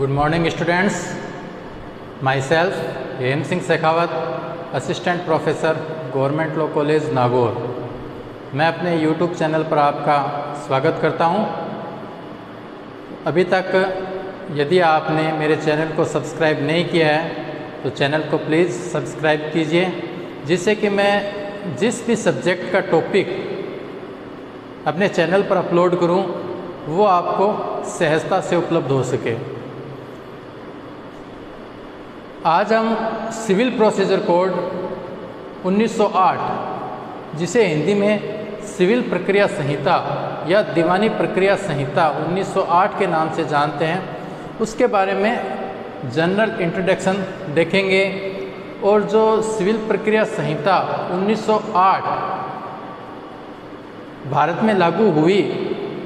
Good morning students, myself Hem Singh Shekhawat, assistant professor government law college Nagaur. मैं अपने YouTube channel पर आपका स्वागत करता हूं। अभी तक यदि आपने मेरे चैनल को सब्सक्राइब नहीं किया है तो चैनल को प्लीज़ सब्सक्राइब कीजिए, जिससे कि मैं जिस भी सब्जेक्ट का टॉपिक अपने चैनल पर अपलोड करूं वो आपको सहजता से उपलब्ध हो सके। आज हम सिविल प्रोसीजर कोड 1908, जिसे हिंदी में सिविल प्रक्रिया संहिता या दीवानी प्रक्रिया संहिता 1908 के नाम से जानते हैं, उसके बारे में जनरल इंट्रोडक्शन देखेंगे। और जो सिविल प्रक्रिया संहिता 1908 भारत में लागू हुई,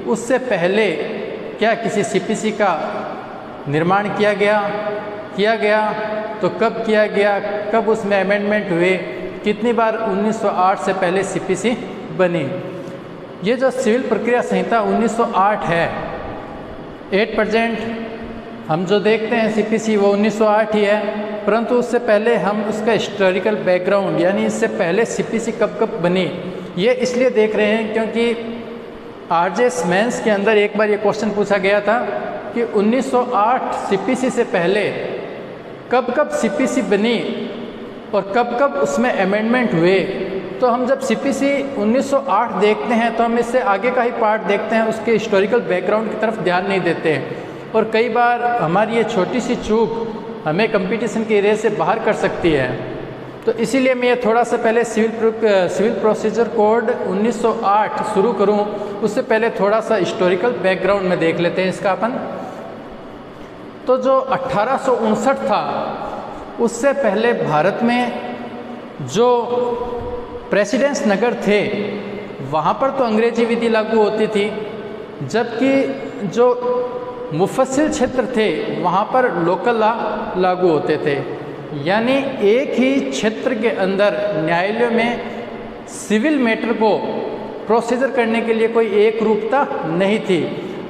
उससे पहले क्या किसी सीपीसी का निर्माण किया गया तो कब किया गया, कब उसमें अमेंडमेंट हुए, कितनी बार 1908 से पहले सीपीसी बनी। ये जो सिविल प्रक्रिया संहिता 1908 है, एट प्रेजेंट हम जो देखते हैं सीपीसी वो 1908 ही है, परंतु उससे पहले हम उसका हिस्टोरिकल बैकग्राउंड यानी इससे पहले सीपीसी कब बनी ये इसलिए देख रहे हैं क्योंकि आरजेएस मेंस के अंदर एक बार ये क्वेश्चन पूछा गया था कि 1908 सीपीसी से पहले कब सीपीसी बनी और कब उसमें अमेंडमेंट हुए। तो हम जब सीपीसी 1908 देखते हैं तो हम इससे आगे का ही पार्ट देखते हैं, उसके हिस्टोरिकल बैकग्राउंड की तरफ ध्यान नहीं देते हैं। और कई बार हमारी ये छोटी सी चूक हमें कंपटीशन की रेस से बाहर कर सकती है। तो इसीलिए मैं ये थोड़ा सा पहले सिविल प्रोसीजर कोड 1908 शुरू करूं, उससे पहले थोड़ा सा हिस्टोरिकल बैकग्राउंड में देख लेते हैं इसका अपन। तो जो 1859 था, उससे पहले भारत में जो प्रेसिडेंस नगर थे वहाँ पर तो अंग्रेजी विधि लागू होती थी, जबकि जो मुफस्सिल क्षेत्र थे वहाँ पर लोकल लॉ लागू होते थे। यानी एक ही क्षेत्र के अंदर न्यायालयों में सिविल मैटर को प्रोसीजर करने के लिए कोई एक रूपता नहीं थी,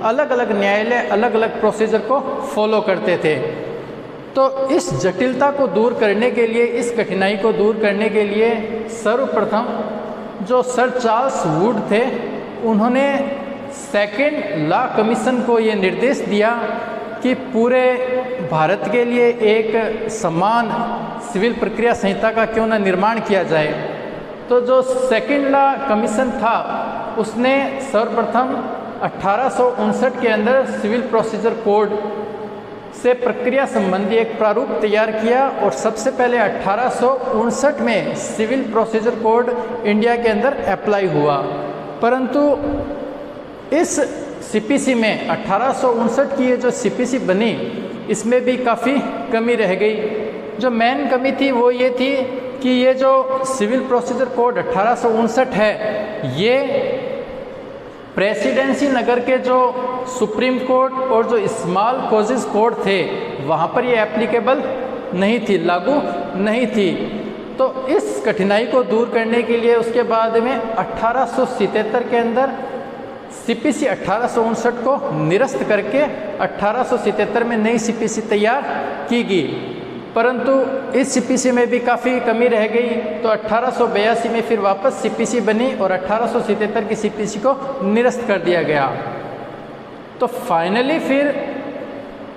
अलग अलग न्यायालय अलग अलग प्रोसीजर को फॉलो करते थे। तो इस जटिलता को दूर करने के लिए, इस कठिनाई को दूर करने के लिए सर्वप्रथम जो सर चार्ल्स वुड थे, उन्होंने सेकेंड लॉ कमीशन को ये निर्देश दिया कि पूरे भारत के लिए एक समान सिविल प्रक्रिया संहिता का क्यों न निर्माण किया जाए। तो जो सेकेंड लॉ कमीशन था उसने सर्वप्रथम 1859 के अंदर सिविल प्रोसीजर कोड से प्रक्रिया संबंधी एक प्रारूप तैयार किया और सबसे पहले 1859 में सिविल प्रोसीजर कोड इंडिया के अंदर अप्लाई हुआ। परंतु इस सीपीसी में 1859 की ये जो सीपीसी बनी, इसमें भी काफ़ी कमी रह गई। जो मेन कमी थी वो ये थी कि ये जो सिविल प्रोसीजर कोड 1859 है, ये प्रेसिडेंसी नगर के जो सुप्रीम कोर्ट और जो स्मॉल कॉजेज कोर्ट थे वहाँ पर ये एप्लीकेबल नहीं थी, लागू नहीं थी। तो इस कठिनाई को दूर करने के लिए उसके बाद में 1877 के अंदर सीपीसी 1859 को निरस्त करके 1877 में नई सीपीसी तैयार की गई। परंतु इस सीपीसी में भी काफ़ी कमी रह गई, तो 1882 में फिर वापस सीपीसी बनी और 1877 की सीपीसी को निरस्त कर दिया गया। तो फाइनली फिर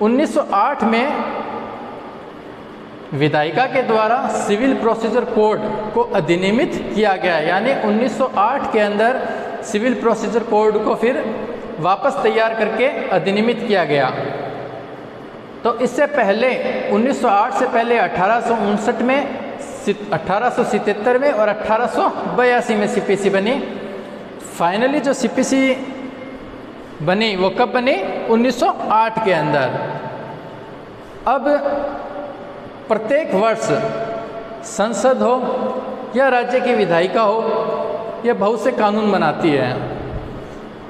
1908 में विधायिका के द्वारा सिविल प्रोसीजर कोड को अधिनियमित किया गया, यानी 1908 के अंदर सिविल प्रोसीजर कोड को फिर वापस तैयार करके अधिनियमित किया गया। तो इससे पहले 1908 से पहले 1859 में, 1877 में और 1882 में सीपीसी बनी। फाइनली जो सीपीसी बनी वो कब बनी? 1908 के अंदर। अब प्रत्येक वर्ष संसद हो या राज्य की विधायिका हो, यह बहुत से कानून बनाती है।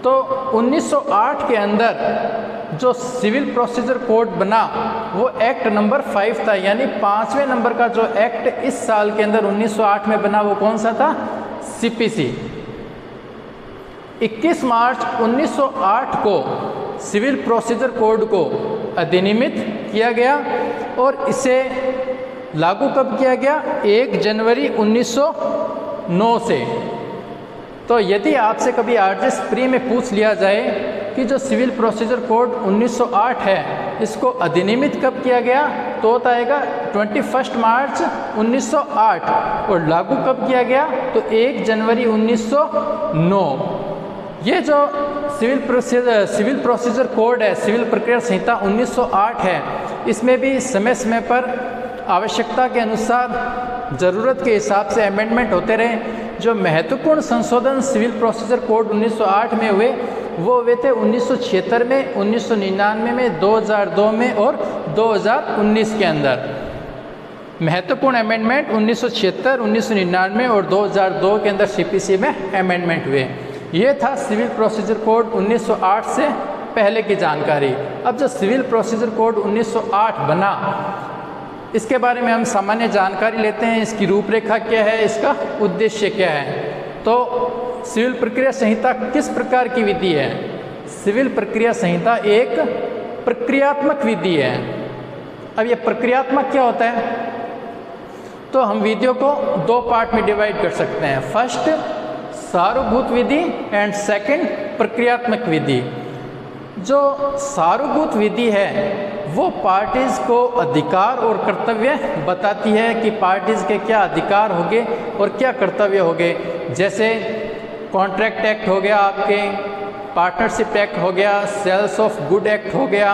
तो 1908 के अंदर जो सिविल प्रोसीजर कोड बना वो एक्ट नंबर 5 था, यानी 5वें नंबर का जो एक्ट इस साल के अंदर 1908 में बना वो कौन सा था? सीपीसी। 21 मार्च 1908 को सिविल प्रोसीजर कोड को अधिनियमित किया गया और इसे लागू कब किया गया? 1 जनवरी 1909 से। तो यदि आपसे कभी आरजेएस प्री में पूछ लिया जाए कि जो सिविल प्रोसीजर कोड 1908 है इसको अधिनियमित कब किया गया, तो होता आएगा 21 मार्च 1908 और लागू कब किया गया, तो 1 जनवरी 1909। ये जो सिविल प्रोसीजर कोड है, सिविल प्रक्रिया संहिता 1908 है, इसमें भी समय समय पर आवश्यकता के अनुसार ज़रूरत के हिसाब से अमेंडमेंट होते रहे। जो महत्वपूर्ण संशोधन सिविल प्रोसीजर कोड 1908 में हुए वो हुए थे 1976 में, 1999 में, 2002 में और 2019 के अंदर। महत्वपूर्ण अमेंडमेंट 1976, 1999 और 2002 के अंदर सीपीसी में अमेंडमेंट हुए। ये था सिविल प्रोसीजर कोड 1908 से पहले की जानकारी। अब जो सिविल प्रोसीजर कोड 1908 बना, इसके बारे में हम सामान्य जानकारी लेते हैं। इसकी रूपरेखा क्या है, इसका उद्देश्य क्या है। तो सिविल प्रक्रिया संहिता किस प्रकार की विधि है? सिविल प्रक्रिया संहिता एक प्रक्रियात्मक विधि है। अब ये प्रक्रियात्मक क्या होता है? तो हम विधियों को 2 पार्ट में डिवाइड कर सकते हैं। फर्स्ट सारूभूत विधि एंड सेकंड प्रक्रियात्मक विधि। जो सारूभूत विधि है वो पार्टीज को अधिकार और कर्तव्य बताती है कि पार्टीज के क्या अधिकार होंगे और क्या कर्तव्य होंगे। जैसे कॉन्ट्रैक्ट एक्ट हो गया, आपके पार्टनरशिप एक्ट हो गया, सेल्स ऑफ गुड एक्ट हो गया,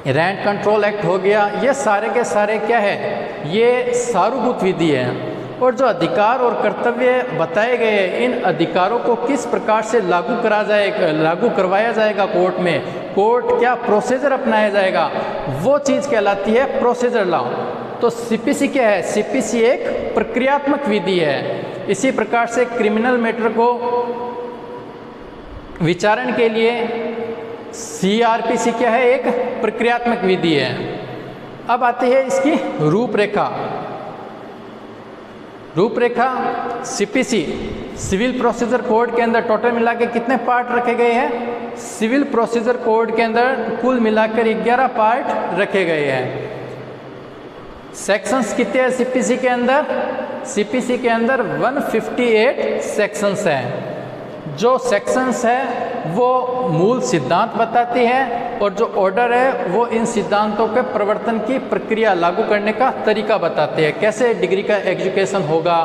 रेंट कंट्रोल एक्ट हो गया। ये सारे के सारे क्या है, ये सारूभूत विधि है। और जो अधिकार और कर्तव्य बताए गए, इन अधिकारों को किस प्रकार से लागू करवाया जाएगा कोर्ट में, कोर्ट क्या प्रोसीजर अपनाया जाएगा, वो चीज़ कहलाती है प्रोसीजर लॉ। तो सीपीसी क्या है? सीपीसी एक प्रक्रियात्मक विधि है। इसी प्रकार से क्रिमिनल मैटर को विचारण के लिए सीआरपीसी क्या है? एक प्रक्रियात्मक विधि है। अब आती है इसकी रूपरेखा। सीपीसी सिविल प्रोसीजर कोड के अंदर टोटल मिला के कितने पार्ट रखे गए हैं? सिविल प्रोसीजर कोड के अंदर कुल मिलाकर 11 पार्ट रखे गए हैं। सेक्शंस कितने हैं सीपीसी के अंदर? सीपीसी के अंदर 158 सेक्शंस हैं। जो सेक्शंस है वो मूल सिद्धांत बताती है और जो ऑर्डर है वो इन सिद्धांतों के प्रवर्तन की प्रक्रिया लागू करने का तरीका बताते हैं। कैसे डिग्री का एजुकेशन होगा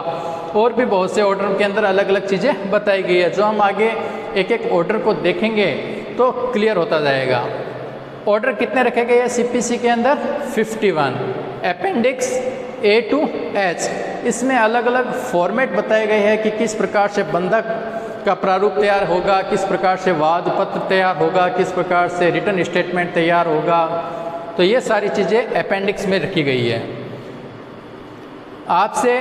और भी बहुत से ऑर्डर के अंदर अलग अलग चीज़ें बताई गई है। जो हम आगे एक एक ऑर्डर को देखेंगे तो क्लियर होता जाएगा। ऑर्डर कितने रखे गए हैं सीपीसी के अंदर? 51। अपेंडिक्स A to H, इसमें अलग अलग फॉर्मेट बताए गए हैं कि किस प्रकार से बंधक का प्रारूप तैयार होगा, किस प्रकार से वाद पत्र तैयार होगा, किस प्रकार से रिटर्न स्टेटमेंट तैयार होगा। तो ये सारी चीज़ें अपेंडिक्स में रखी गई है। आपसे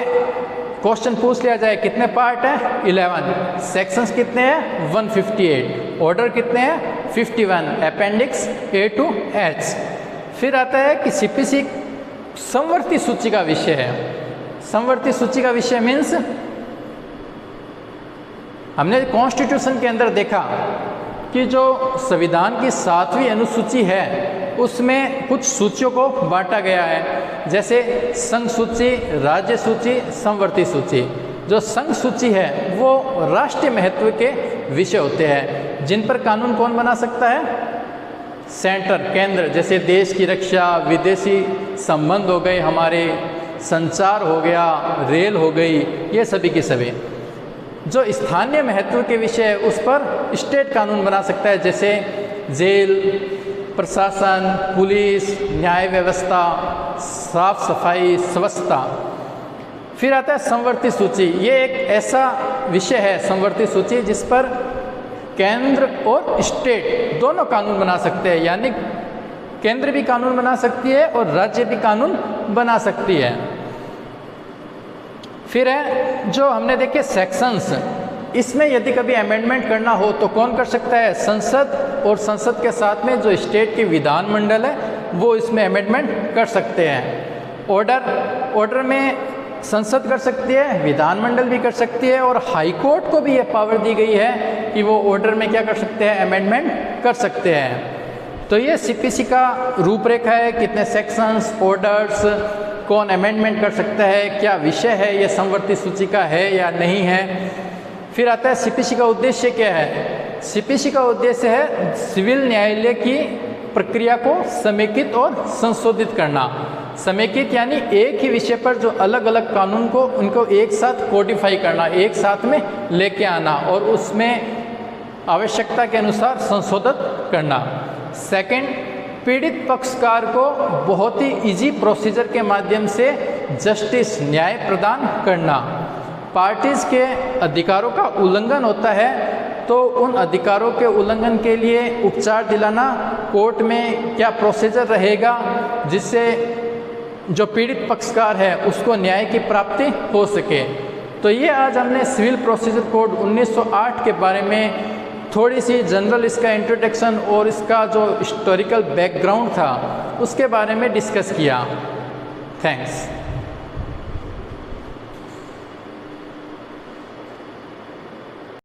क्वेश्चन पूछ लिया जाए कितने पार्ट हैं? 11। सेक्शंस कितने हैं? 158। ऑर्डर कितने हैं? 51। Appendix A to H। फिर आता है कि सीपीसी समवर्ती सूची का विषय है। समवर्ती सूची का विषय मीन्स हमने कॉन्स्टिट्यूशन के अंदर देखा कि जो संविधान की 7वीं अनुसूची है उसमें कुछ सूचियों को बांटा गया है। जैसे संघ सूची, राज्य सूची, समवर्ती सूची। जो संघ सूची है वो राष्ट्रीय महत्व के विषय होते हैं जिन पर कानून कौन बना सकता है? सेंटर, केंद्र। जैसे देश की रक्षा, विदेशी संबंध हो गए, हमारे संचार हो गया, रेल हो गई, ये सभी के सभी। जो स्थानीय महत्व के विषय उस पर स्टेट कानून बना सकता है। जैसे जेल, प्रशासन, पुलिस, न्याय व्यवस्था, साफ सफाई, स्वच्छता। फिर आता है समवर्ती सूची। ये एक ऐसा विषय है समवर्ती सूची जिस पर केंद्र और स्टेट दोनों कानून बना सकते हैं। यानी केंद्र भी कानून बना सकती है और राज्य भी कानून बना सकती है। फिर है जो हमने देखे सेक्शंस। इसमें यदि कभी अमेंडमेंट करना हो तो कौन कर सकता है? संसद, और संसद के साथ में जो स्टेट की विधानमंडल है वो इसमें अमेंडमेंट कर सकते हैं। ऑर्डर में संसद कर सकती है, विधानमंडल भी कर सकती है और हाई कोर्ट को भी ये पावर दी गई है कि वो ऑर्डर में क्या कर सकते हैं, अमेंडमेंट कर सकते हैं। तो ये सीपीसी का रूपरेखा है, कितने सेक्शंस, ऑर्डर्स, कौन अमेंडमेंट कर सकता है, क्या विषय है, ये समवर्ती सूची का है या नहीं है। फिर आता है सीपीसी का उद्देश्य क्या है। सीपीसी का उद्देश्य है सिविल न्यायालय की प्रक्रिया को समेकित और संशोधित करना। समेकित यानी एक ही विषय पर जो अलग अलग कानून को उनको एक साथ कोडिफाई करना, एक साथ में लेके आना और उसमें आवश्यकता के अनुसार संशोधित करना। सेकंड, पीड़ित पक्षकार को बहुत ही इजी प्रोसीजर के माध्यम से जस्टिस, न्याय प्रदान करना। पार्टीज के अधिकारों का उल्लंघन होता है तो उन अधिकारों के उल्लंघन के लिए उपचार दिलाना, कोर्ट में क्या प्रोसीजर रहेगा जिससे जो पीड़ित पक्षकार है उसको न्याय की प्राप्ति हो सके। तो ये आज हमने सिविल प्रोसीजर कोड 1908 के बारे में थोड़ी सी जनरल इसका इंट्रोडक्शन और इसका जो हिस्टोरिकल बैकग्राउंड था उसके बारे में डिस्कस किया। थैंक्स।